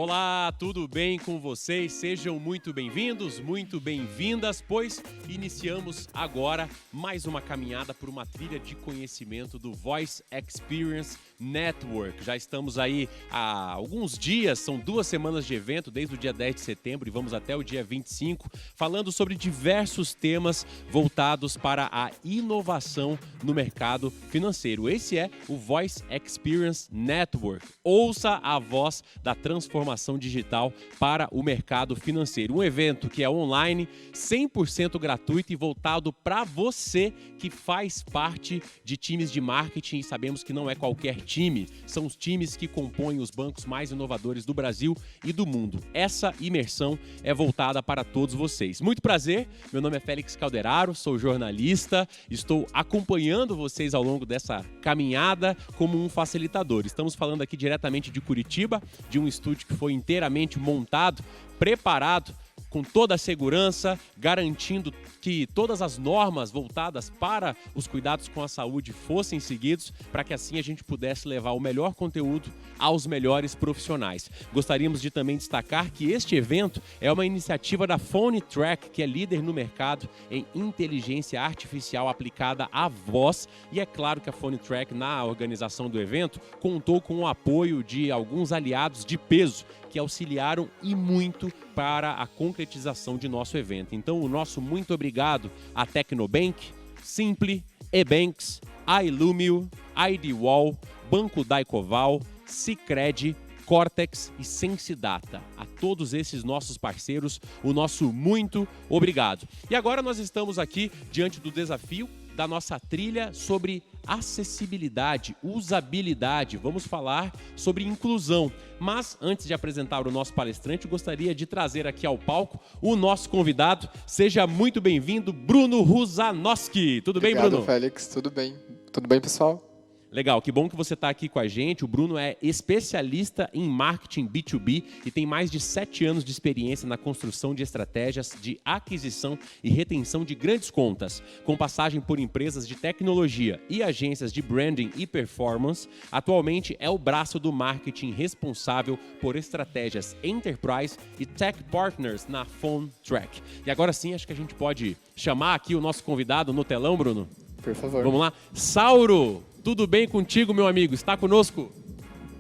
Olá, tudo bem com vocês? Sejam muito bem-vindos, muito bem-vindas, pois iniciamos agora mais uma caminhada por uma trilha de conhecimento do Voice Experience Network. Já estamos aí há alguns dias, são 2 semanas de evento, desde o dia 10 de setembro e vamos até o dia 25, falando sobre diversos temas voltados para a inovação no mercado financeiro. Esse é o Voice Experience Network. Ouça a voz da transformação digital para o mercado financeiro. Um evento que é online, 100% gratuito e voltado para você que faz parte de times de marketing. E sabemos que não é qualquer time, são os times que compõem os bancos mais inovadores do Brasil e do mundo. Essa imersão é voltada para todos vocês. Muito prazer, meu nome é Félix Calderaro, sou jornalista, estou acompanhando vocês ao longo dessa caminhada como um facilitador. Estamos falando aqui diretamente de Curitiba, de um estúdio que foi inteiramente montado, preparado, com toda a segurança, garantindo que todas as normas voltadas para os cuidados com a saúde fossem seguidos, para que assim a gente pudesse levar o melhor conteúdo aos melhores profissionais. Gostaríamos de também destacar que este evento é uma iniciativa da PhoneTrack, que é líder no mercado em inteligência artificial aplicada à voz, e é claro que a PhoneTrack, na organização do evento, contou com o apoio de alguns aliados de peso, que auxiliaram e muito para a concretização de nosso evento. Então, o nosso muito obrigado a Tecnobank, Simply, Ebanks, iLumio, IDWall, Banco Daicoval, Sicredi, Cortex e Sensidata. A todos esses nossos parceiros, o nosso muito obrigado. E agora nós estamos aqui diante do desafio da nossa trilha sobre acessibilidade, usabilidade. Vamos falar sobre inclusão. Mas, antes de apresentar o nosso palestrante, eu gostaria de trazer aqui ao palco o nosso convidado. Seja muito bem-vindo, Bruno Rusanowski. Tudo bem, Bruno? Obrigado, Félix. Tudo bem. Tudo bem, pessoal? Legal, que bom que você está aqui com a gente. O Bruno é especialista em marketing B2B e tem mais de 7 anos de experiência na construção de estratégias de aquisição e retenção de grandes contas. Com passagem por empresas de tecnologia e agências de branding e performance, atualmente é o braço do marketing responsável por estratégias Enterprise e Tech Partners na PhoneTrack. E agora sim, acho que a gente pode chamar aqui o nosso convidado no telão, Bruno? Por favor. Vamos lá. Sauro! Tudo bem contigo, meu amigo? Está conosco?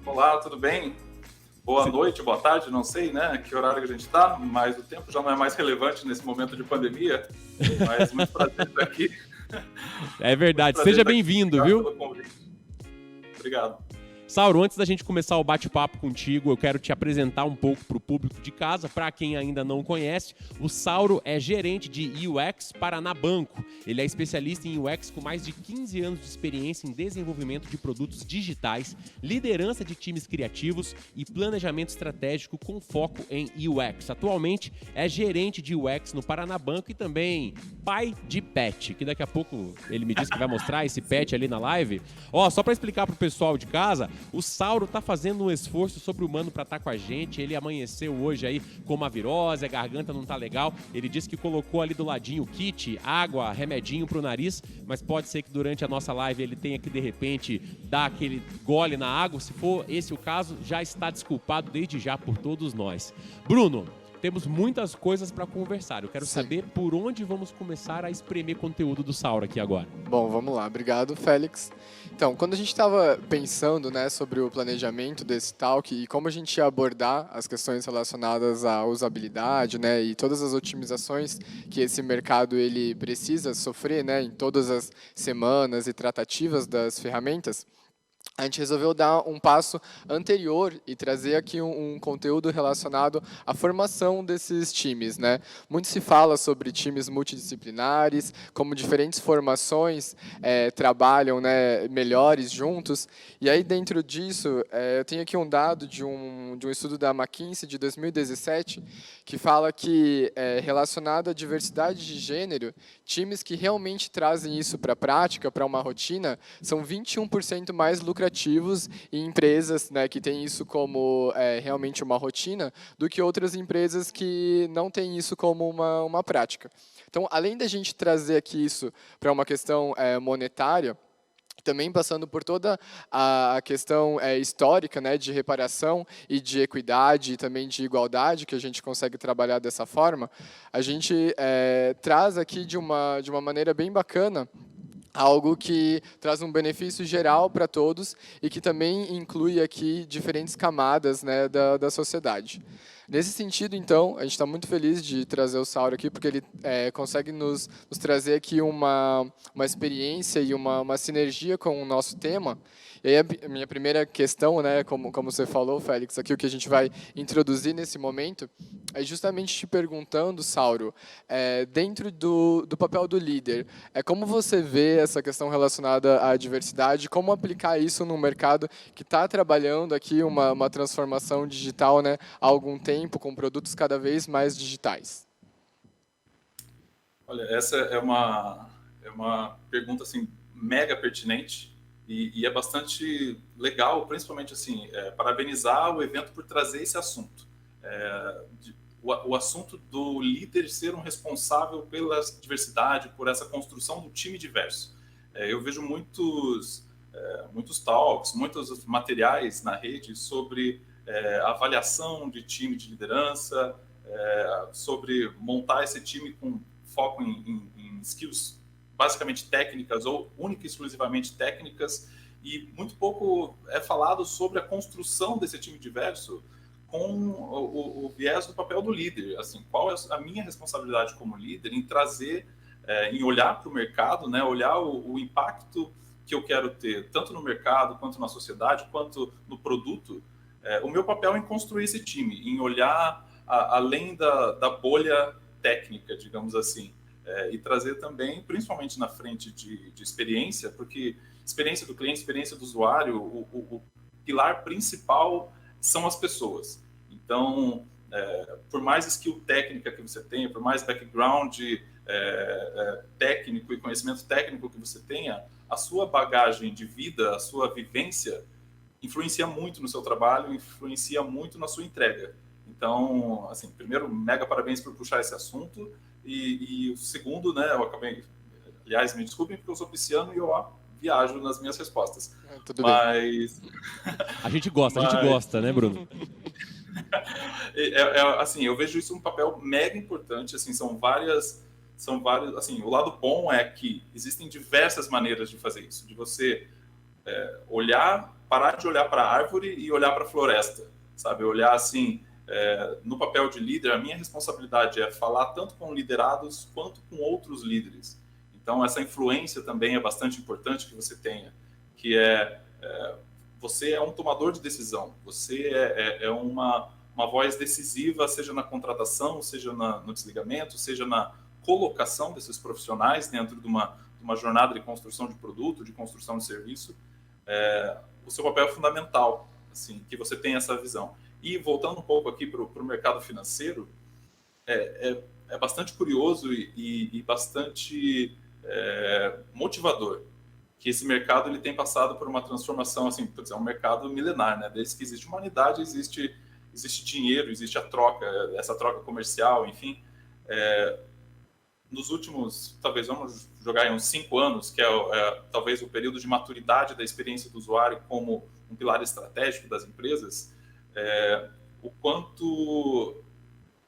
Olá, tudo bem? Boa noite, boa tarde, não sei, né? Que horário que a gente está, mas o tempo já não é mais relevante nesse momento de pandemia. Mas muito prazer estar aqui. É verdade. Seja bem-vindo, viu? Obrigado. Sauro, antes da gente começar o bate-papo contigo, eu quero te apresentar um pouco para o público de casa. Para quem ainda não conhece, o Sauro é gerente de UX Paranabanco. Ele é especialista em UX com mais de 15 anos de experiência em desenvolvimento de produtos digitais, liderança de times criativos e planejamento estratégico com foco em UX. Atualmente é gerente de UX no Paranabanco e também pai de pet, que daqui a pouco ele me disse que vai mostrar esse pet ali na live. Ó, só para explicar para o pessoal de casa, o Sauro tá fazendo um esforço sobre-humano para estar com a gente. Ele amanheceu hoje aí com uma virose, a garganta não tá legal. Ele disse que colocou ali do ladinho kit, água, remedinho pro nariz, mas pode ser que durante a nossa live ele tenha que de repente dar aquele gole na água. Se for esse o caso, já está desculpado desde já por todos nós. Bruno, temos muitas coisas para conversar. Eu quero saber por onde vamos começar a espremer conteúdo do Sauro aqui agora. Bom, vamos lá. Obrigado, Félix. Então, quando a gente estava pensando, né, sobre o planejamento desse talk e como a gente ia abordar as questões relacionadas à usabilidade, né, e todas as otimizações que esse mercado ele precisa sofrer, né, em todas as semanas e tratativas das ferramentas, a gente resolveu dar um passo anterior e trazer aqui um conteúdo relacionado à formação desses times, né? Muito se fala sobre times multidisciplinares, como diferentes formações trabalham, né, melhores juntos. E aí, dentro disso, eu tenho aqui um dado de um estudo da McKinsey de 2017, que fala que, relacionado à diversidade de gênero, times que realmente trazem isso para a prática, para uma rotina, são 21% mais lucrativos em empresas, né, que têm isso como realmente uma rotina, do que outras empresas que não têm isso como uma prática. Então, além da gente trazer aqui isso para uma questão monetária, Também passando por toda a questão histórica, né, de reparação e de equidade e também de igualdade, que a gente consegue trabalhar dessa forma, a gente traz aqui de uma maneira bem bacana algo que traz um benefício geral para todos e que também inclui aqui diferentes camadas, né, da sociedade. Nesse sentido, então, a gente está muito feliz de trazer o Sauro aqui, porque ele consegue nos trazer aqui uma experiência e uma sinergia com o nosso tema. E aí a minha primeira questão, né, como você falou, Félix, aqui o que a gente vai introduzir nesse momento, é justamente te perguntando, Sauro, dentro do papel do líder, como você vê essa questão relacionada à diversidade, como aplicar isso num mercado que está trabalhando aqui uma transformação digital, né, há algum tempo, com produtos cada vez mais digitais? Olha, essa é uma pergunta assim mega pertinente e é bastante legal, principalmente assim, parabenizar o evento por trazer esse assunto. O assunto do líder ser um responsável pela diversidade, por essa construção do time diverso. Eu vejo muitos talks, muitos materiais na rede sobre avaliação de time de liderança, sobre montar esse time com foco em skills basicamente técnicas ou única e exclusivamente técnicas, e muito pouco é falado sobre a construção desse time diverso com o viés do papel do líder. Assim, qual é a minha responsabilidade como líder em trazer, em olhar para o mercado, né, olhar o impacto que eu quero ter, tanto no mercado, quanto na sociedade, quanto no produto, o meu papel é em construir esse time, em olhar além da bolha técnica, digamos assim, e trazer também, principalmente na frente de experiência, porque experiência do cliente, experiência do usuário, o pilar principal são as pessoas. Então, por mais skill técnica que você tenha, por mais background técnico e conhecimento técnico que você tenha, a sua bagagem de vida, a sua vivência influencia muito no seu trabalho, influencia muito na sua entrega. Então, assim, primeiro, mega parabéns por puxar esse assunto. E o segundo, né, eu acabei... Aliás, me desculpem porque eu sou pisciano e eu viajo nas minhas respostas. Tudo Mas... A gente gosta, né, Bruno? Assim, eu vejo isso um papel mega importante, assim, são vários, assim, o lado bom é que existem diversas maneiras de fazer isso, de você parar de olhar para a árvore e olhar para a floresta, sabe? Olhar assim, no papel de líder, a minha responsabilidade é falar tanto com liderados quanto com outros líderes. Então, essa influência também é bastante importante que você tenha, que você é um tomador de decisão, você é uma voz decisiva, seja na contratação, seja no desligamento, seja na colocação desses profissionais dentro de uma jornada de construção de produto, de construção de serviço. O seu papel é fundamental, assim, que você tenha essa visão. E voltando um pouco aqui para o mercado financeiro, é bastante curioso e bastante motivador que esse mercado ele tem passado por uma transformação, assim, é um mercado milenar, né? Desde que existe humanidade, existe dinheiro, existe a troca, essa troca comercial, enfim. Nos últimos, talvez vamos jogar em uns 5 anos, que talvez o período de maturidade da experiência do usuário como um pilar estratégico das empresas, o quanto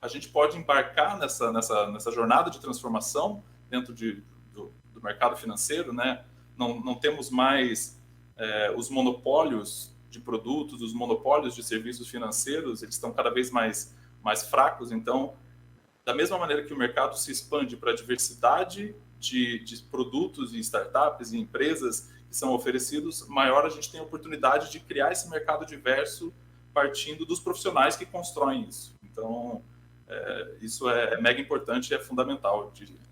a gente pode embarcar nessa jornada de transformação dentro do mercado financeiro, né? Não temos mais os monopólios de produtos, os monopólios de serviços financeiros, eles estão cada vez mais fracos. Então, da mesma maneira que o mercado se expande para a diversidade de produtos e startups e empresas que são oferecidos, maior a gente tem a oportunidade de criar esse mercado diverso partindo dos profissionais que constroem isso. Então, isso é mega importante e é fundamental, eu diria.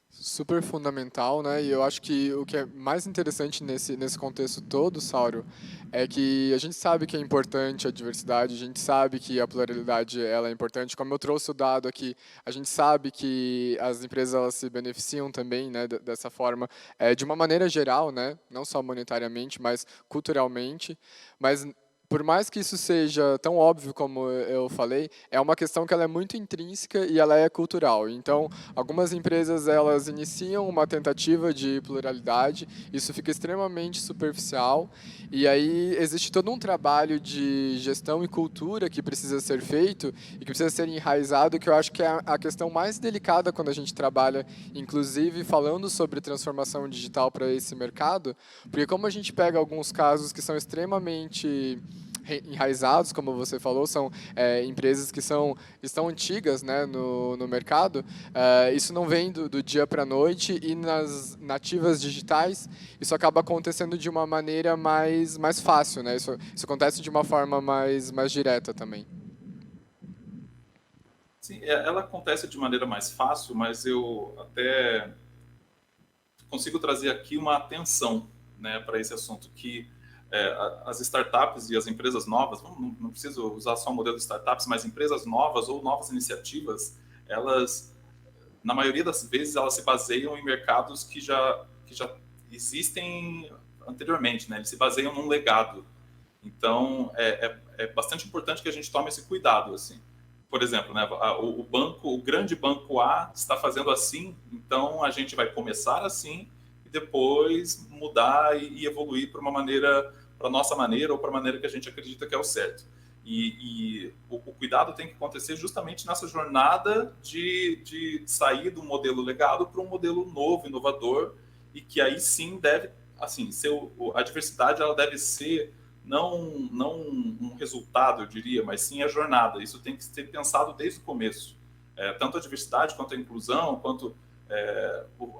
Super fundamental, né? E eu acho que o que é mais interessante nesse contexto todo, Sauro, é que a gente sabe que é importante a diversidade, a gente sabe que a pluralidade ela é importante. Como eu trouxe o dado aqui, a gente sabe que as empresas elas se beneficiam também, né, dessa forma, de uma maneira geral, né? Não só monetariamente, mas culturalmente. Mas por mais que isso seja tão óbvio como eu falei, é uma questão que ela é muito intrínseca e ela é cultural. Então, algumas empresas elas iniciam uma tentativa de pluralidade, isso fica extremamente superficial e aí existe todo um trabalho de gestão e cultura que precisa ser feito e que precisa ser enraizado, que eu acho que é a questão mais delicada quando a gente trabalha, inclusive falando sobre transformação digital para esse mercado, porque como a gente pega alguns casos que são extremamente enraizados, como você falou, são empresas que estão antigas, né, no mercado. Isso não vem do dia para a noite e nas nativas digitais isso acaba acontecendo de uma maneira mais fácil, né? Isso acontece de uma forma mais direta também. Sim, ela acontece de maneira mais fácil, mas eu até consigo trazer aqui uma atenção, né, para esse assunto, que as startups e as empresas novas, não preciso usar só o modelo de startups, mas empresas novas ou novas iniciativas, elas, na maioria das vezes, elas se baseiam em mercados que já existem anteriormente, né? Eles se baseiam num legado. Então, é bastante importante que a gente tome esse cuidado, assim. Por exemplo, né, o grande banco A está fazendo assim, então a gente vai começar assim e depois mudar e evoluir para a nossa maneira ou para a maneira que a gente acredita que é o certo. E o cuidado tem que acontecer justamente nessa jornada de sair do modelo legado para um modelo novo, inovador, e que aí sim deve, assim, a diversidade ela deve ser não um resultado, eu diria, mas sim a jornada. Isso tem que ser pensado desde o começo. Tanto a diversidade quanto a inclusão, quanto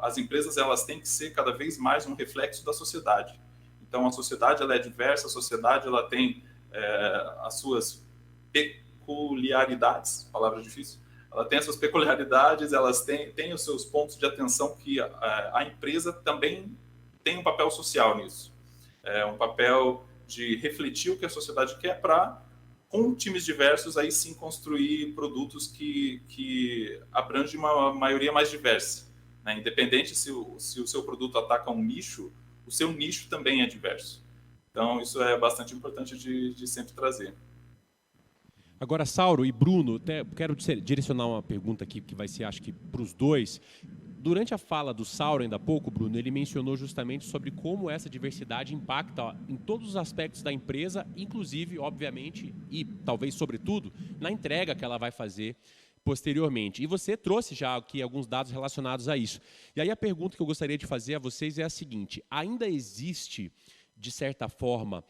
as empresas, elas têm que ser cada vez mais um reflexo da sociedade. Então, a sociedade ela é diversa, a sociedade ela tem as suas peculiaridades, palavra difícil, ela tem as suas peculiaridades, elas têm os seus pontos de atenção que a empresa também tem um papel social nisso. Um papel de refletir o que a sociedade quer para, com times diversos, aí sim construir produtos que abrangem uma maioria mais diversa. Né? Independente se o seu produto ataca um nicho, o seu nicho também é diverso. Então, isso é bastante importante de sempre trazer. Agora, Sauro e Bruno, até quero direcionar uma pergunta aqui que vai ser, acho que, para os dois. Durante a fala do Sauro, ainda há pouco, Bruno, ele mencionou justamente sobre como essa diversidade impacta em todos os aspectos da empresa, inclusive, obviamente, e talvez sobretudo, na entrega que ela vai fazer posteriormente. E você trouxe já aqui alguns dados relacionados a isso. E aí a pergunta que eu gostaria de fazer a vocês é a seguinte: ainda existe, de certa forma,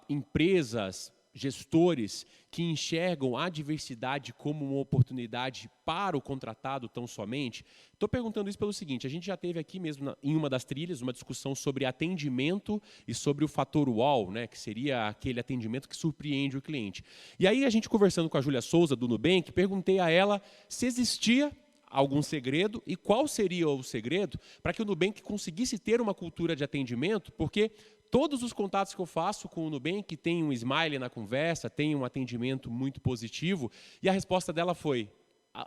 empresas, gestores que enxergam a diversidade como uma oportunidade para o contratado tão somente? Estou perguntando isso pelo seguinte: a gente já teve aqui mesmo em uma das trilhas uma discussão sobre atendimento e sobre o fator wow, né, que seria aquele atendimento que surpreende o cliente. E aí a gente conversando com a Júlia Souza do Nubank, perguntei a ela se existia algum segredo e qual seria o segredo para que o Nubank conseguisse ter uma cultura de atendimento, porque todos os contatos que eu faço com o Nubank tem um smile na conversa, tem um atendimento muito positivo, e a resposta dela foi: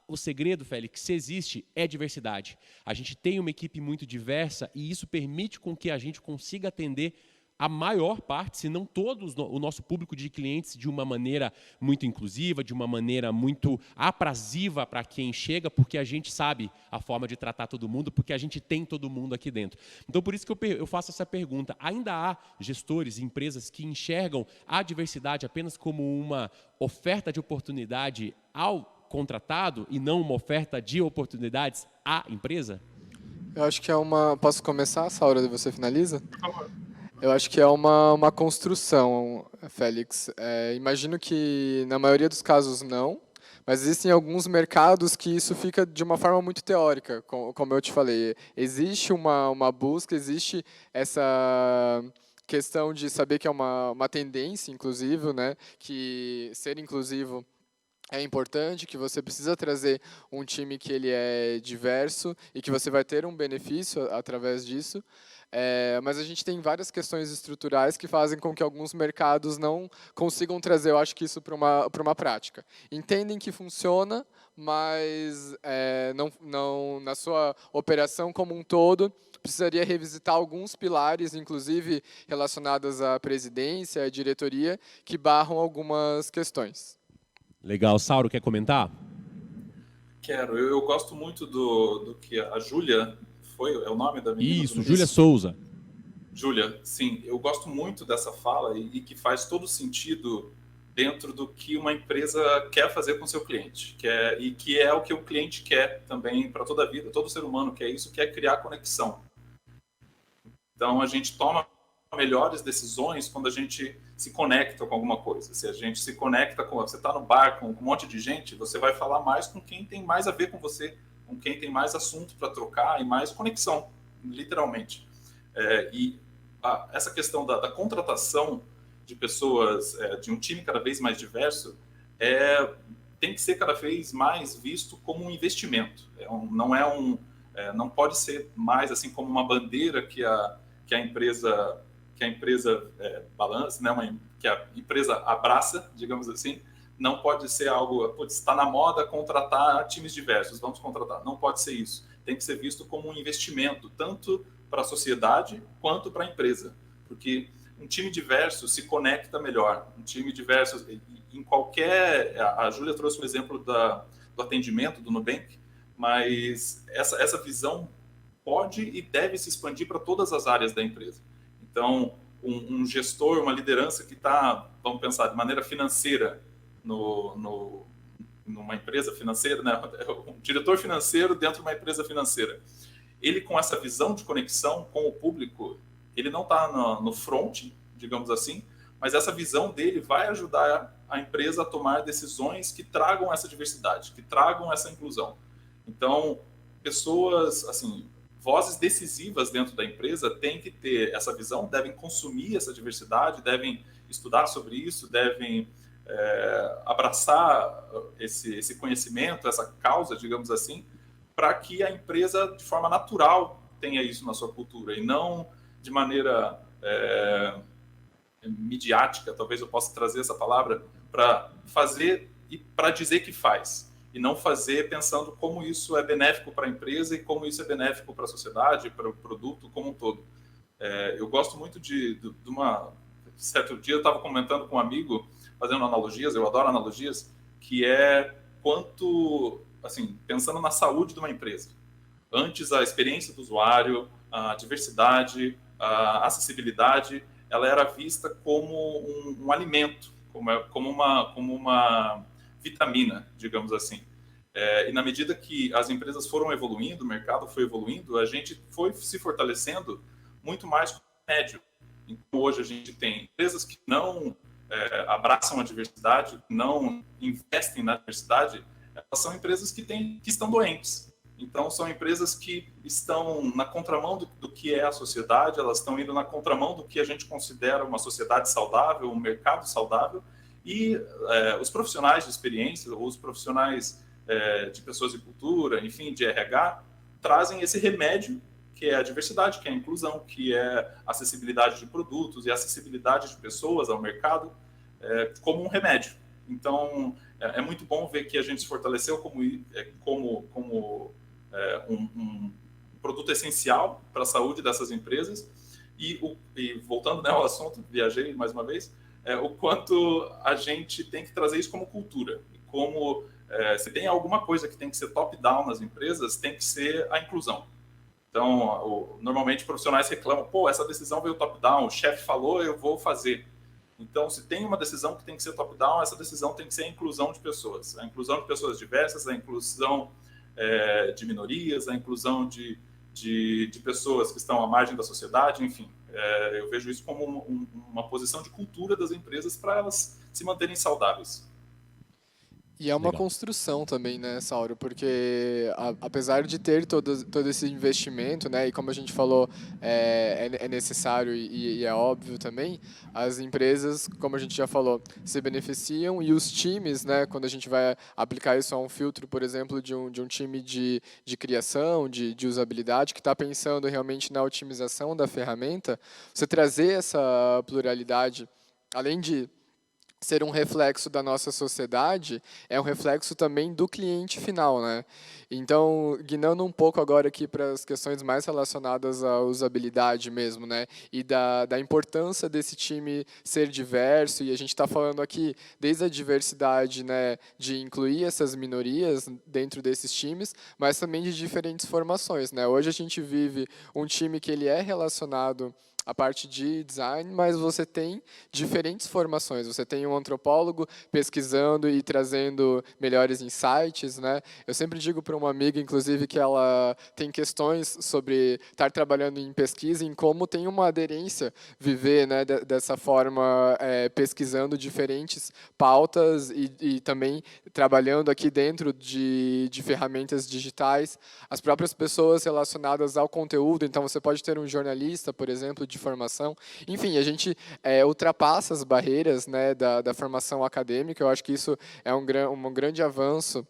o segredo, Félix, se existe, é diversidade. A gente tem uma equipe muito diversa e isso permite com que a gente consiga atender a maior parte, se não todos, o nosso público de clientes de uma maneira muito inclusiva, de uma maneira muito aprazível para quem chega, porque a gente sabe a forma de tratar todo mundo, porque a gente tem todo mundo aqui dentro. Então, por isso que eu faço essa pergunta. Ainda há gestores e empresas que enxergam a diversidade apenas como uma oferta de oportunidade ao contratado e não uma oferta de oportunidades à empresa? Eu acho que é uma... Posso começar, Saura, e você finaliza? Por favor. Eu acho que é uma construção, Félix. Imagino que na maioria dos casos não, mas existem alguns mercados que isso fica de uma forma muito teórica, como eu te falei. Existe uma busca, existe essa questão de saber que é uma tendência, inclusive, né, que ser inclusivo é importante, que você precisa trazer um time que ele é diverso e que você vai ter um benefício através disso. Mas a gente tem várias questões estruturais que fazem com que alguns mercados não consigam trazer, eu acho que isso para uma prática. Entendem que funciona, mas não na sua operação como um todo, precisaria revisitar alguns pilares, inclusive relacionados à presidência, à diretoria, que barram algumas questões. Legal. Sauro, quer comentar? Quero. Eu gosto muito do que a Júlia é o nome da menina? Isso, Júlia Souza. Júlia, sim. Eu gosto muito dessa fala e que faz todo sentido dentro do que uma empresa quer fazer com seu cliente, e que é o que o cliente quer também para toda a vida, todo ser humano quer isso, quer criar conexão. Então, a gente toma melhores decisões quando a gente se conecta com alguma coisa. Se a gente se conecta você está no bar com um monte de gente, você vai falar mais com quem tem mais a ver com você, com quem tem mais assunto para trocar e mais conexão, literalmente. Essa questão da contratação de pessoas, de um time cada vez mais diverso, tem que ser cada vez mais visto como um investimento. Não pode ser mais assim como uma bandeira que a empresa balança, né? Que a empresa abraça, digamos assim. Não pode ser algo, está na moda contratar times diversos, vamos contratar. Não pode ser isso. Tem que ser visto como um investimento, tanto para a sociedade quanto para a empresa. Porque um time diverso se conecta melhor. Um time diverso, em qualquer... A Júlia trouxe um exemplo do atendimento do Nubank, mas essa visão pode e deve se expandir para todas as áreas da empresa. Então, um gestor, uma liderança que está, vamos pensar, de maneira financeira, numa empresa financeira, né? Um diretor financeiro dentro de uma empresa financeira. Ele, com essa visão de conexão com o público, ele não está no front, digamos assim, mas essa visão dele vai ajudar a empresa a tomar decisões que tragam essa diversidade, que tragam essa inclusão. Então, pessoas, assim, vozes decisivas dentro da empresa têm que ter essa visão, devem consumir essa diversidade, devem estudar sobre isso, devem abraçar esse conhecimento, essa causa, digamos assim, para que a empresa, de forma natural, tenha isso na sua cultura e não de maneira midiática, talvez eu possa trazer essa palavra, para fazer e para dizer que faz. E não fazer pensando como isso é benéfico para a empresa e como isso é benéfico para a sociedade, para o produto como um todo. Eu gosto muito de uma... Certo dia eu estava comentando com um amigo, fazendo analogias, eu adoro analogias, que é quanto, assim, pensando na saúde de uma empresa. Antes, a experiência do usuário, a diversidade, a acessibilidade, ela era vista como um alimento, como uma vitamina, digamos assim. E na medida que as empresas foram evoluindo, o mercado foi evoluindo, a gente foi se fortalecendo muito mais com o médio. Então, hoje a gente tem empresas que não abraçam a diversidade, não investem na diversidade, elas são empresas que estão doentes. Então, são empresas que estão na contramão do que é a sociedade, elas estão indo na contramão do que a gente considera uma sociedade saudável, um mercado saudável, e os profissionais de experiência, ou os profissionais de pessoas de cultura, enfim, de RH, trazem esse remédio, que é a diversidade, que é a inclusão, que é a acessibilidade de produtos e a acessibilidade de pessoas ao mercado, como um remédio. Então, é muito bom ver que a gente se fortaleceu como um produto essencial para a saúde dessas empresas. E voltando, né, ao assunto, viajei mais uma vez, o quanto a gente tem que trazer isso como cultura. E como, se tem alguma coisa que tem que ser top-down nas empresas, tem que ser a inclusão. Então, normalmente profissionais reclamam, essa decisão veio top-down, o chefe falou, eu vou fazer. Então, se tem uma decisão que tem que ser top-down, essa decisão tem que ser a inclusão de pessoas. A inclusão de pessoas diversas, a inclusão de minorias, a inclusão de pessoas que estão à margem da sociedade, enfim. Eu vejo isso como uma posição de cultura das empresas para elas se manterem saudáveis. E é uma Legal. construção também, né, Sauro? Porque apesar de ter todo esse investimento, né, e como a gente falou, é necessário e é óbvio também, as empresas, como a gente já falou, se beneficiam e os times, né, quando a gente vai aplicar isso a um filtro, por exemplo, de um time de criação, de usabilidade, que está pensando realmente na otimização da ferramenta, você trazer essa pluralidade, além de ser um reflexo da nossa sociedade, é um reflexo também do cliente final, né? Então, guiando um pouco agora aqui para as questões mais relacionadas à usabilidade mesmo, né? E da importância desse time ser diverso, e a gente está falando aqui desde a diversidade, né, de incluir essas minorias dentro desses times, mas também de diferentes formações, né? Hoje a gente vive um time que ele é relacionado a parte de design, mas você tem diferentes formações. Você tem um antropólogo pesquisando e trazendo melhores insights, né? Eu sempre digo para uma amiga, inclusive, que ela tem questões sobre estar trabalhando em pesquisa, em como tem uma aderência viver, né, dessa forma, pesquisando diferentes pautas e também trabalhando aqui dentro de ferramentas digitais. As próprias pessoas relacionadas ao conteúdo, então você pode ter um jornalista, por exemplo, de formação. Enfim, a gente ultrapassa as barreiras, né, da formação acadêmica. Eu acho que isso é um grande avanço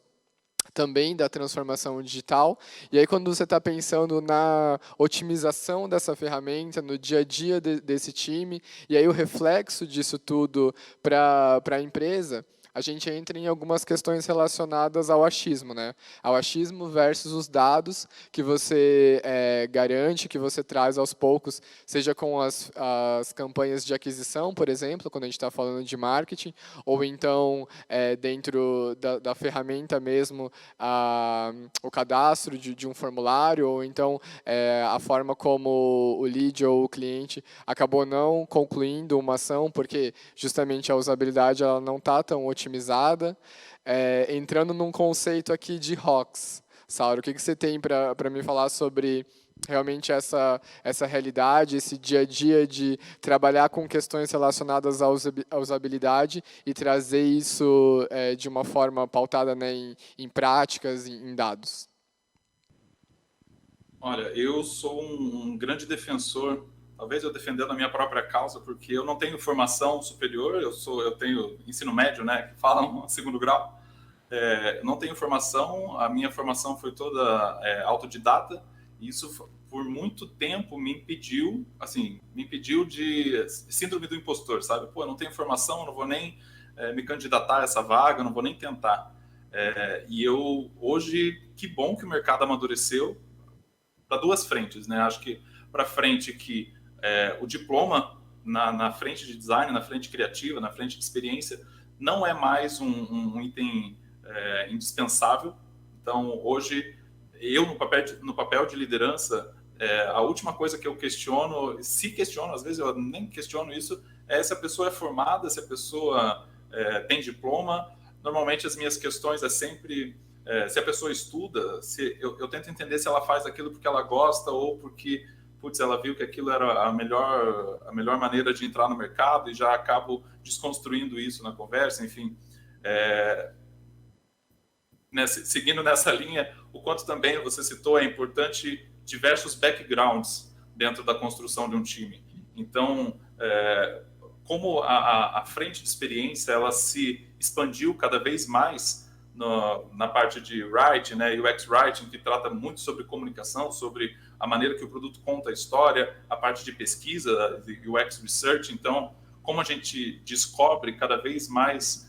também da transformação digital. E aí, quando você está pensando na otimização dessa ferramenta, no dia a dia desse time, e aí o reflexo disso tudo para a empresa, a gente entra em algumas questões relacionadas ao achismo, né? Ao achismo versus os dados que você garante, que você traz aos poucos, seja com as campanhas de aquisição, por exemplo, quando a gente está falando de marketing, ou então dentro da ferramenta mesmo, o cadastro de um formulário, ou então a forma como o lead ou o cliente acabou não concluindo uma ação, porque justamente a usabilidade ela não está tão otimizada. Entrando num conceito aqui de ROCs. Sauro, o que você tem para me falar sobre realmente essa realidade, esse dia a dia de trabalhar com questões relacionadas à usabilidade e trazer isso de uma forma pautada, né, em práticas, em dados? Olha, eu sou um grande defensor, talvez eu defendendo a minha própria causa, porque eu não tenho formação superior, eu tenho ensino médio, né, que falam segundo grau. Não tenho formação, a minha formação foi toda autodidata, e isso por muito tempo me impediu de síndrome do impostor, sabe? Pô, eu não tenho formação, não vou nem me candidatar a essa vaga, não vou nem tentar. E eu, hoje, que bom que o mercado amadureceu para duas frentes, né? Acho que para frente que o diploma na frente de design, na frente criativa, na frente de experiência, não é mais um item indispensável. Então, hoje, eu no papel de liderança, a última coisa que eu questiono, às vezes eu nem questiono isso, é se a pessoa é formada, se a pessoa tem diploma. Normalmente as minhas questões é sempre se a pessoa estuda, eu tento entender se ela faz aquilo porque ela gosta ou porque ela viu que aquilo era a melhor maneira de entrar no mercado, e já acabo desconstruindo isso na conversa, enfim. Seguindo nessa linha, o quanto também você citou, é importante diversos backgrounds dentro da construção de um time. Então, como a frente de experiência ela se expandiu cada vez mais na parte de writing, né, UX Writing, que trata muito sobre comunicação, sobre a maneira que o produto conta a história, a parte de pesquisa, de UX Research. Então, como a gente descobre cada vez mais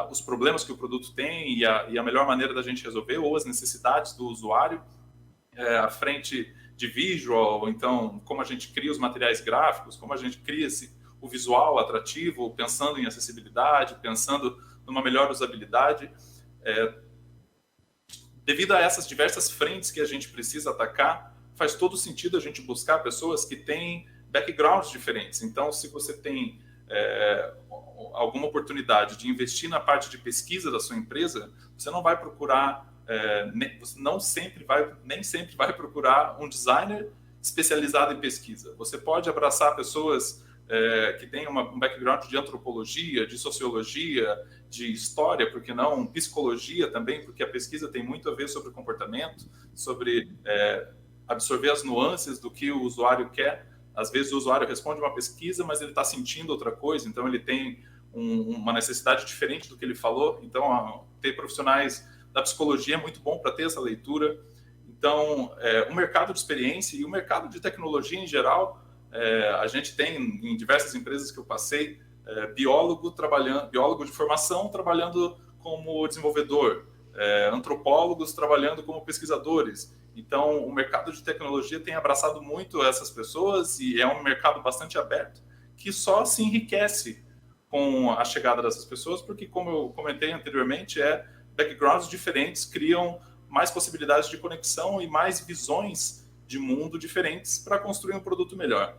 os problemas que o produto tem e a melhor maneira da gente resolver, ou as necessidades do usuário, a frente de visual, então como a gente cria os materiais gráficos, como a gente cria o visual atrativo, pensando em acessibilidade, pensando numa melhor usabilidade. Devido a essas diversas frentes que a gente precisa atacar, faz todo sentido a gente buscar pessoas que têm backgrounds diferentes. Então, se você tem alguma oportunidade de investir na parte de pesquisa da sua empresa, você não vai procurar, nem sempre vai procurar um designer especializado em pesquisa. Você pode abraçar pessoas que tem um background de antropologia, de sociologia, de história, por que não psicologia também, porque a pesquisa tem muito a ver sobre comportamento, sobre absorver as nuances do que o usuário quer. Às vezes o usuário responde uma pesquisa, mas ele está sentindo outra coisa, então ele tem uma necessidade diferente do que ele falou. Então, ter profissionais da psicologia é muito bom para ter essa leitura. Então, o mercado de experiência e o mercado de tecnologia em geral, a gente tem em diversas empresas que eu passei, biólogo de formação trabalhando como desenvolvedor, antropólogos trabalhando como pesquisadores. Então, o mercado de tecnologia tem abraçado muito essas pessoas e é um mercado bastante aberto que só se enriquece com a chegada dessas pessoas, porque, como eu comentei anteriormente, backgrounds diferentes criam mais possibilidades de conexão e mais visões de mundo diferentes para construir um produto melhor.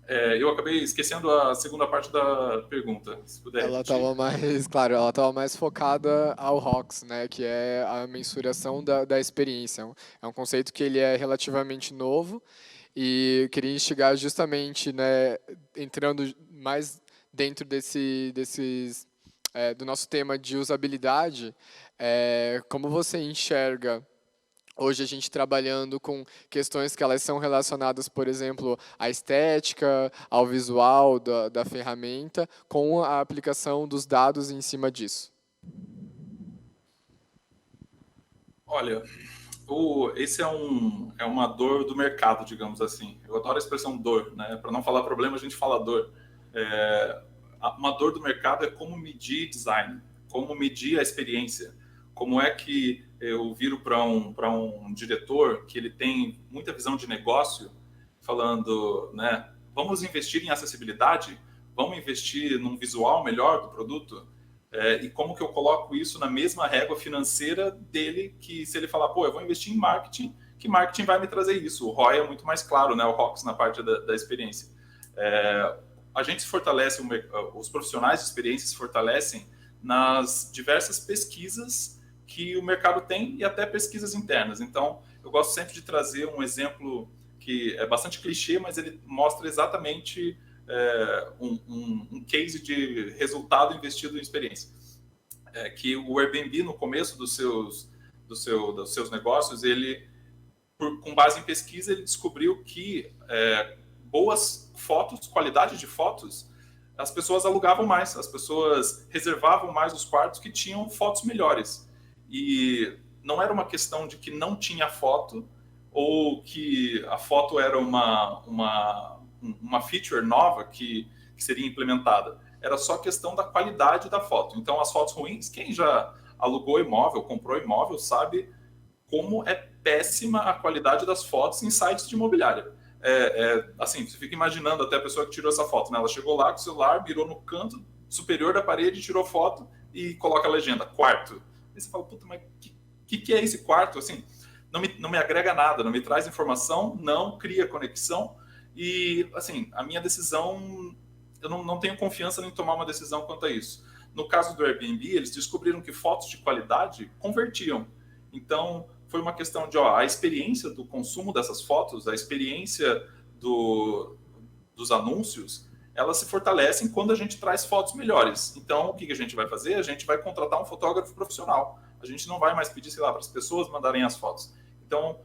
Eu acabei esquecendo a segunda parte da pergunta, se puder Ela repetir. estava mais focada ao ROX, né, que é a mensuração da experiência. É um conceito que ele é relativamente novo e eu queria instigar justamente, né, entrando mais dentro do nosso tema de usabilidade, como você enxerga hoje a gente trabalhando com questões que elas são relacionadas, por exemplo, à estética, ao visual da ferramenta, com a aplicação dos dados em cima disso? Olha, esse é uma dor do mercado, digamos assim. Eu adoro a expressão dor, né? Para não falar problema, a gente fala dor. Uma dor do mercado é como medir design, como medir a experiência. Como é que eu viro para um diretor que ele tem muita visão de negócio, falando, né, vamos investir em acessibilidade, vamos investir num visual melhor do produto, e como que eu coloco isso na mesma régua financeira dele, que se ele falar, pô, eu vou investir em marketing, que marketing vai me trazer isso? O ROI é muito mais claro, né, o ROX na parte da experiência. A gente se fortalece, os profissionais de experiência se fortalecem nas diversas pesquisas que o mercado tem e até pesquisas internas. Então, eu gosto sempre de trazer um exemplo que é bastante clichê, mas ele mostra exatamente um case de resultado investido em experiência. Que o Airbnb, no começo dos seus negócios, ele, com base em pesquisa, ele descobriu que boas fotos, qualidade de fotos, as pessoas alugavam mais, as pessoas reservavam mais os quartos que tinham fotos melhores. E não era uma questão de que não tinha foto ou que a foto era uma feature nova que seria implementada. Era só questão da qualidade da foto. Então, as fotos ruins, quem já alugou imóvel, comprou imóvel, sabe como é péssima a qualidade das fotos em sites de imobiliária. Assim, você fica imaginando até a pessoa que tirou essa foto, né? Ela chegou lá com o celular, mirou no canto superior da parede, tirou foto e coloca a legenda, quarto. Aí você fala, puta, mas que é esse quarto? Assim, não me agrega nada, não me traz informação, não cria conexão. E, assim, a minha decisão, eu não tenho confiança em tomar uma decisão quanto a isso. No caso do Airbnb, eles descobriram que fotos de qualidade convertiam. Então, foi uma questão de, a experiência do consumo dessas fotos, a experiência dos anúncios, elas se fortalecem quando a gente traz fotos melhores. Então, o que a gente vai fazer? A gente vai contratar um fotógrafo profissional. A gente não vai mais pedir, sei lá, para as pessoas mandarem as fotos. Então,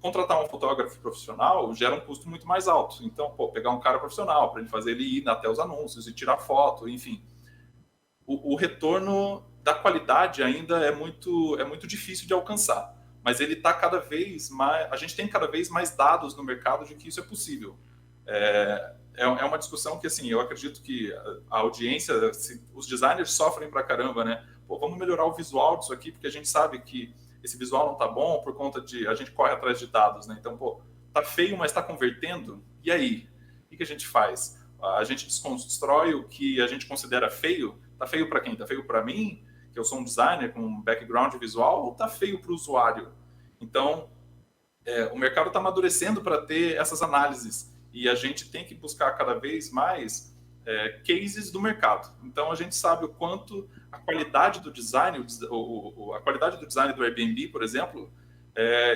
contratar um fotógrafo profissional gera um custo muito mais alto. Então, pegar um cara profissional para ele fazer ele ir até os anúncios e tirar foto, enfim. O retorno da qualidade ainda é muito difícil de alcançar. Mas ele está cada vez mais... A gente tem cada vez mais dados no mercado de que isso é possível. É uma discussão que, assim, eu acredito que a audiência, os designers sofrem pra caramba, né? Pô, vamos melhorar o visual disso aqui, porque a gente sabe que esse visual não tá bom por conta de... A gente corre atrás de dados, né? Então, pô, tá feio, mas tá convertendo? E aí? O que a gente faz? A gente desconstrói o que a gente considera feio? Tá feio para quem? Tá feio para mim, que eu sou um designer com um background visual, ou tá feio para o usuário? Então, o mercado está amadurecendo para ter essas análises. E a gente tem que buscar cada vez mais cases do mercado. Então, a gente sabe o quanto a qualidade do design, a qualidade do design do Airbnb, por exemplo,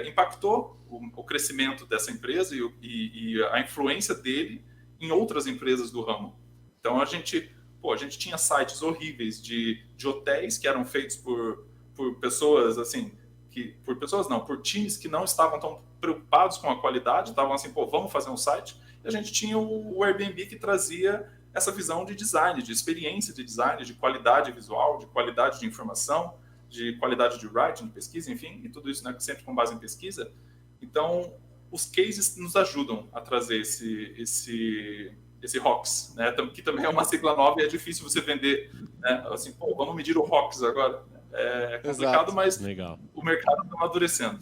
impactou o crescimento dessa empresa e a influência dele em outras empresas do ramo. Então, a gente tinha sites horríveis de hotéis que eram feitos por pessoas, assim, por times que não estavam tão preocupados com a qualidade, estavam assim, vamos fazer um site. E a gente tinha o Airbnb que trazia essa visão de design, de experiência de design, de qualidade visual, de qualidade de informação, de qualidade de writing, de pesquisa, enfim, e tudo isso, né, sempre com base em pesquisa. Então, os cases nos ajudam a trazer esse ROX, né, que também é uma sigla nova e é difícil você vender, né, assim, vamos medir o ROX agora. É complicado, Exato. mas Legal. o mercado está amadurecendo.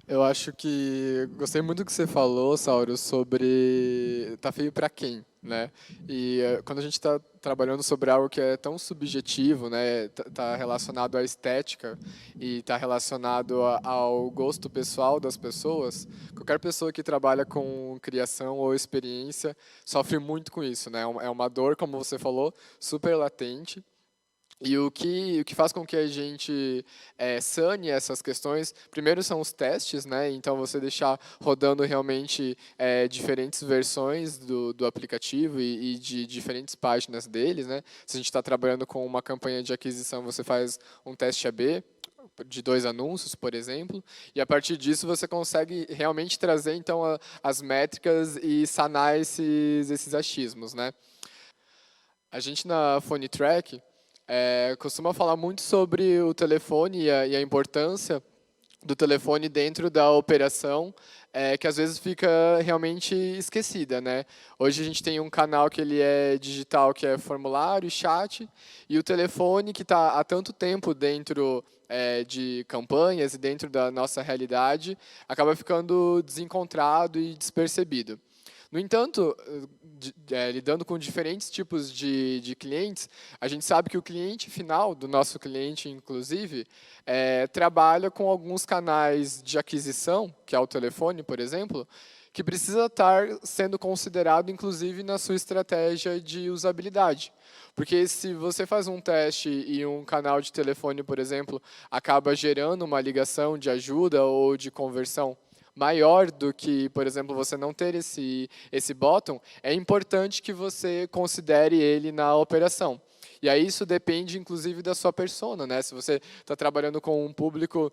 Eu acho que gostei muito do que você falou, Sauro, sobre tá feio para quem, né? E quando a gente está trabalhando sobre algo que é tão subjetivo, né, tá relacionado à estética e tá relacionado ao gosto pessoal das pessoas, qualquer pessoa que trabalha com criação ou experiência sofre muito com isso, né? É uma dor, como você falou, super latente. E o que faz com que a gente sane essas questões, primeiro são os testes, né? Então você deixar rodando realmente diferentes versões do aplicativo e de diferentes páginas deles, né? Se a gente está trabalhando com uma campanha de aquisição, você faz um teste A/B de 2 anúncios, por exemplo, e a partir disso você consegue realmente trazer então as métricas e sanar esses achismos, né? A gente na PhoneTrack costuma falar muito sobre o telefone e a importância do telefone dentro da operação, que às vezes fica realmente esquecida, né? Hoje a gente tem um canal que ele é digital, que é formulário, chat, e o telefone que está há tanto tempo dentro de campanhas e dentro da nossa realidade, acaba ficando desencontrado e despercebido. No entanto, lidando com diferentes tipos de clientes, a gente sabe que o cliente final, do nosso cliente inclusive, trabalha com alguns canais de aquisição, que é o telefone, por exemplo, que precisa estar sendo considerado, inclusive, na sua estratégia de usabilidade. Porque se você faz um teste e um canal de telefone, por exemplo, acaba gerando uma ligação de ajuda ou de conversão maior do que, por exemplo, você não ter esse bottom, é importante que você considere ele na operação. E aí isso depende, inclusive, da sua persona, né? Se você está trabalhando com um público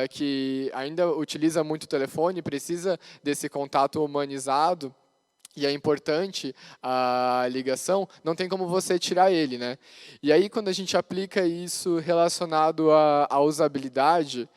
que ainda utiliza muito o telefone, precisa desse contato humanizado, e é importante a ligação, não tem como você tirar ele, né? E aí, quando a gente aplica isso relacionado à usabilidade,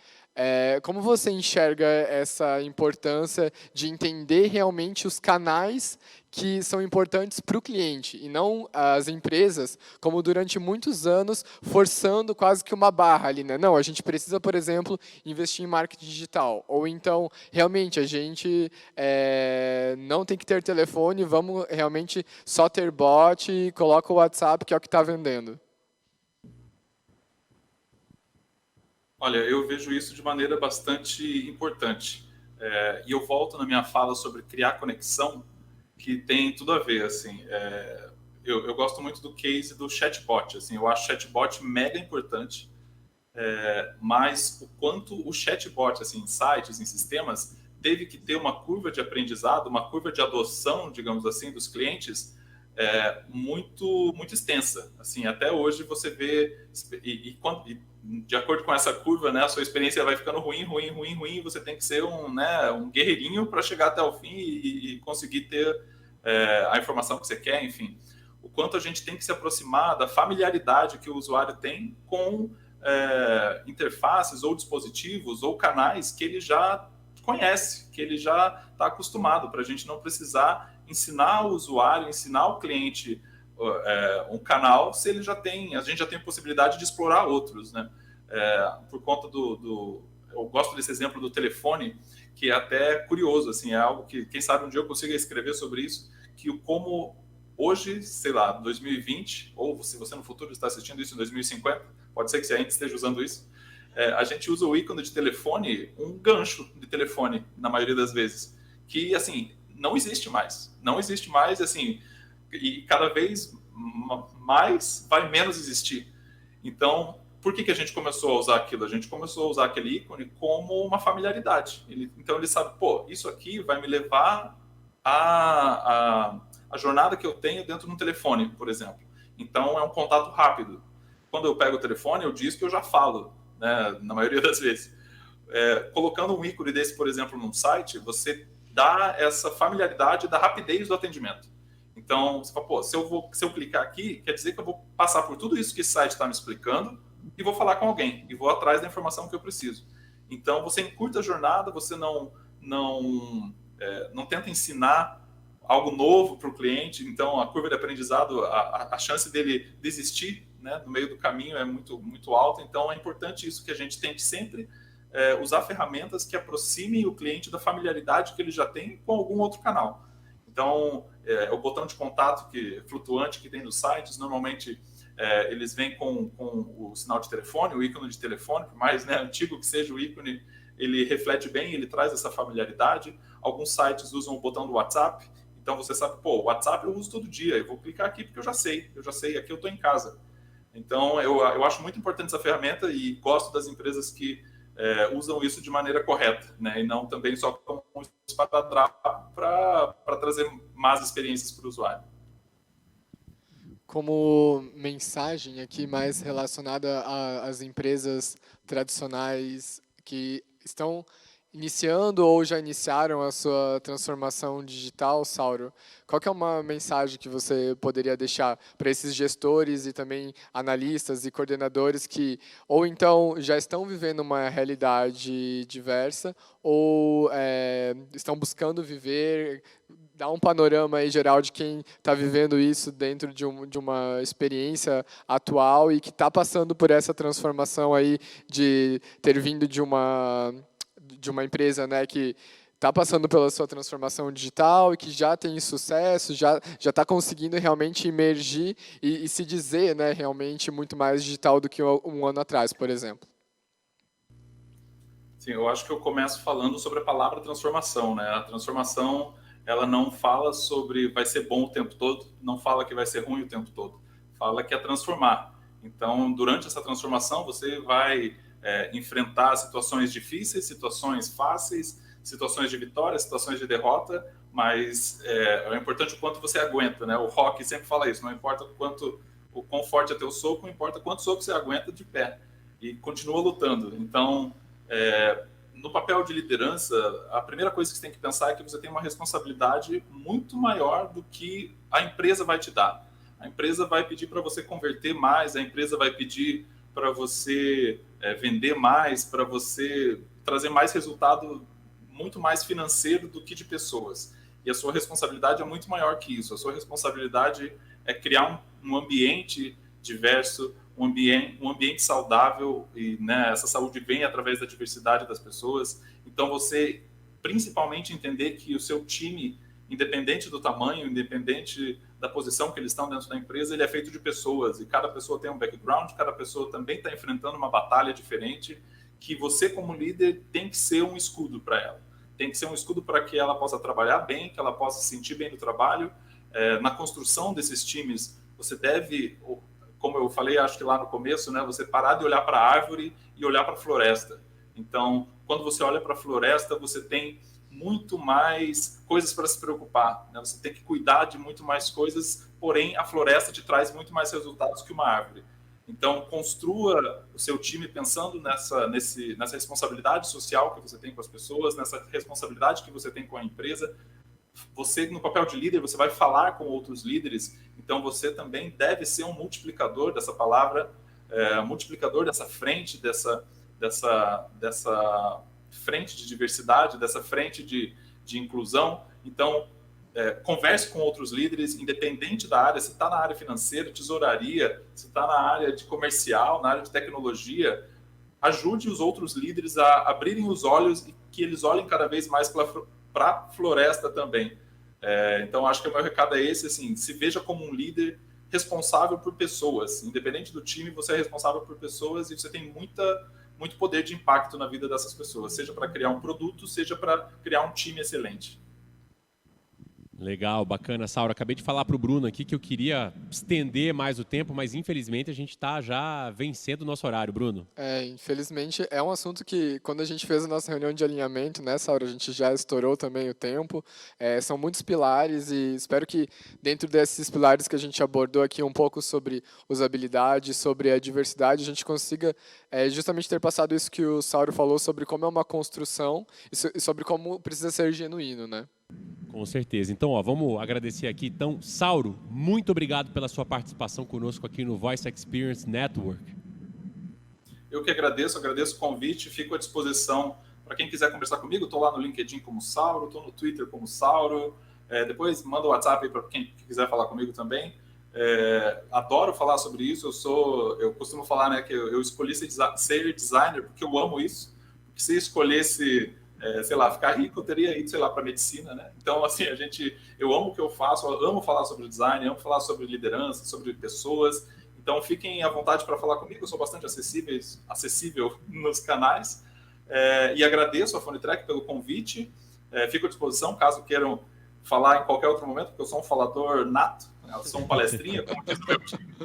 como você enxerga essa importância de entender realmente os canais que são importantes para o cliente e não as empresas, como durante muitos anos, forçando quase que uma barra ali, né? Não, a gente precisa, por exemplo, investir em marketing digital. Ou então, realmente, a gente não tem que ter telefone, vamos realmente só ter bot e coloca o WhatsApp, que é o que está vendendo. Olha, eu vejo isso de maneira bastante importante. E eu volto na minha fala sobre criar conexão, que tem tudo a ver. Assim, eu gosto muito do case do chatbot. Assim, eu acho o chatbot mega importante, mas o quanto o chatbot, assim, em sites, em sistemas, teve que ter uma curva de aprendizado, uma curva de adoção, digamos assim, dos clientes, muito, muito extensa. Assim, até hoje você vê, e de acordo com essa curva, né, a sua experiência vai ficando ruim, e você tem que ser um guerreirinho para chegar até o fim e conseguir ter a informação que você quer, enfim. O quanto a gente tem que se aproximar da familiaridade que o usuário tem com interfaces ou dispositivos ou canais que ele já conhece, que ele já está acostumado, para a gente não precisar ensinar o usuário, ensinar o cliente um canal, se ele a gente já tem possibilidade de explorar outros, né? Por conta eu gosto desse exemplo do telefone, que é até curioso, assim, é algo que, quem sabe um dia eu consiga escrever sobre isso, que como hoje, sei lá, 2020, ou se você no futuro está assistindo isso em 2050, pode ser que você ainda esteja usando isso, a gente usa o ícone de telefone, um gancho de telefone, na maioria das vezes, que, assim, não existe mais, assim, e cada vez mais vai menos existir. Então, por que a gente começou a usar aquilo? A gente começou a usar aquele ícone como uma familiaridade. Então, ele sabe, isso aqui vai me levar a jornada que eu tenho dentro de um telefone, por exemplo. Então, é um contato rápido. Quando eu pego o telefone, eu digo que eu já falo, né, na maioria das vezes. Colocando um ícone desse, por exemplo, num site, você dá essa familiaridade da rapidez do atendimento. Então, você fala, pô, se eu clicar aqui, quer dizer que eu vou passar por tudo isso que esse site está me explicando e vou falar com alguém, e vou atrás da informação que eu preciso. Então, você encurta a jornada, você não tenta ensinar algo novo para o cliente, então a curva de aprendizado, a chance dele desistir, né, no meio do caminho é muito, muito alta. Então, é importante isso, que a gente tente sempre usar ferramentas que aproximem o cliente da familiaridade que ele já tem com algum outro canal. Então, o botão de contato flutuante que tem nos sites, normalmente eles vêm com o sinal de telefone, o ícone de telefone, por mais, né, antigo que seja o ícone, ele reflete bem, ele traz essa familiaridade. Alguns sites usam o botão do WhatsApp, então você sabe, pô, o WhatsApp eu uso todo dia, eu vou clicar aqui porque eu já sei, aqui eu estou em casa. Então, eu acho muito importante essa ferramenta e gosto das empresas que usam isso de maneira correta, né? E não também só como um esparadrapo para trazer más experiências para o usuário. Como mensagem aqui mais relacionada às empresas tradicionais que estão iniciando ou já iniciaram a sua transformação digital, Sauro, qual que é uma mensagem que você poderia deixar para esses gestores e também analistas e coordenadores que ou então já estão vivendo uma realidade diversa ou estão buscando viver, dar um panorama aí geral de quem está vivendo isso dentro de uma experiência atual e que está passando por essa transformação aí de ter vindo de uma empresa, né, que está passando pela sua transformação digital e que já tem sucesso, já está conseguindo realmente emergir e se dizer, né, realmente muito mais digital do que um ano atrás, por exemplo. Sim, eu acho que eu começo falando sobre a palavra transformação, né? A transformação, ela não fala sobre vai ser bom o tempo todo, não fala que vai ser ruim o tempo todo, fala que é transformar. Então, durante essa transformação, você vai enfrentar situações difíceis, situações fáceis, situações de vitória, situações de derrota, mas é importante o quanto você aguenta, né? O Rock sempre fala isso, não importa o quão forte é teu soco, não importa quanto soco você aguenta de pé e continua lutando. Então, no papel de liderança, a primeira coisa que você tem que pensar é que você tem uma responsabilidade muito maior do que a empresa vai te dar. A empresa vai pedir para você converter mais, a empresa vai pedir para você vender mais, para você trazer mais resultado, muito mais financeiro do que de pessoas. E a sua responsabilidade é muito maior que isso. A sua responsabilidade é criar um ambiente diverso, um ambiente saudável, e né, essa saúde vem através da diversidade das pessoas. Então, você principalmente entender que o seu time, independente do tamanho, independente da posição que eles estão dentro da empresa, ele é feito de pessoas, e cada pessoa tem um background, cada pessoa também está enfrentando uma batalha diferente, que você, como líder, tem que ser um escudo para ela. Tem que ser um escudo para que ela possa trabalhar bem, que ela possa se sentir bem no trabalho. Na construção desses times, você deve, como eu falei, acho que lá no começo, né, você parar de olhar para a árvore e olhar para a floresta. Então, quando você olha para a floresta, você tem muito mais coisas para se preocupar, né? Você tem que cuidar de muito mais coisas, porém a floresta te traz muito mais resultados que uma árvore. Então, construa o seu time pensando nessa responsabilidade social que você tem com as pessoas, nessa responsabilidade que você tem com a empresa. Você, no papel de líder, você vai falar com outros líderes, então você também deve ser um multiplicador dessa palavra, multiplicador dessa frente, dessa frente de diversidade, dessa frente de inclusão. Então, converse com outros líderes, independente da área, se está na área financeira, tesouraria, se está na área de comercial, na área de tecnologia, ajude os outros líderes a abrirem os olhos e que eles olhem cada vez mais para a floresta também. Então, acho que o meu recado é esse, assim, se veja como um líder responsável por pessoas. Independente do time, você é responsável por pessoas e você tem muito poder de impacto na vida dessas pessoas, seja para criar um produto, seja para criar um time excelente. Legal, bacana, Sauro. Acabei de falar para o Bruno aqui que eu queria estender mais o tempo, mas infelizmente a gente está já vencendo o nosso horário, Bruno. Infelizmente é um assunto que, quando a gente fez a nossa reunião de alinhamento, né, Saura, a gente já estourou também o tempo. São muitos pilares e espero que dentro desses pilares que a gente abordou aqui um pouco sobre usabilidade, sobre a diversidade, a gente consiga justamente ter passado isso que o Sauro falou sobre como é uma construção e sobre como precisa ser genuíno, né? Com certeza. Então, vamos agradecer aqui. Então, Sauro, muito obrigado pela sua participação conosco aqui no Voice Experience Network. Eu que agradeço o convite, fico à disposição para quem quiser conversar comigo. Estou lá no LinkedIn como Sauro, estou no Twitter como Sauro. Depois manda o WhatsApp aí para quem quiser falar comigo também. Adoro falar sobre isso. Eu costumo falar, né, que eu escolhi ser designer porque eu amo isso. Porque se escolhesse sei lá, ficar rico, eu teria ido, sei lá, para medicina, né? Então, assim, eu amo o que eu faço, eu amo falar sobre design, amo falar sobre liderança, sobre pessoas. Então, fiquem à vontade para falar comigo, eu sou bastante acessível nos canais. E agradeço a Phone3 pelo convite. Fico à disposição, caso queiram falar em qualquer outro momento, porque eu sou um falador nato, né? Eu sou um palestrinha, como diz o meu time.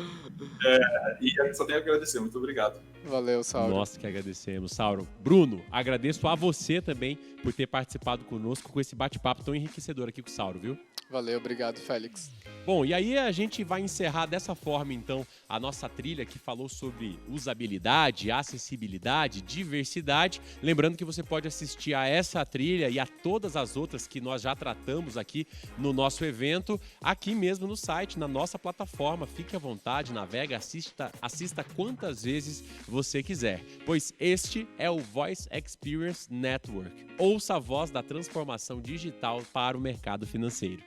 E só tenho a agradecer. Muito obrigado. Valeu, Sauro. Nós que agradecemos, Sauro. Bruno, agradeço a você também por ter participado conosco com esse bate-papo tão enriquecedor aqui com o Sauro, viu? Valeu, obrigado, Félix. Bom, e aí a gente vai encerrar dessa forma, então, a nossa trilha que falou sobre usabilidade, acessibilidade, diversidade. Lembrando que você pode assistir a essa trilha e a todas as outras que nós já tratamos aqui no nosso evento, aqui mesmo no site, na nossa plataforma. Fique à vontade, navegue, assista quantas vezes você quiser, pois este é o Voice Experience Network. Ouça a voz da transformação digital para o mercado financeiro.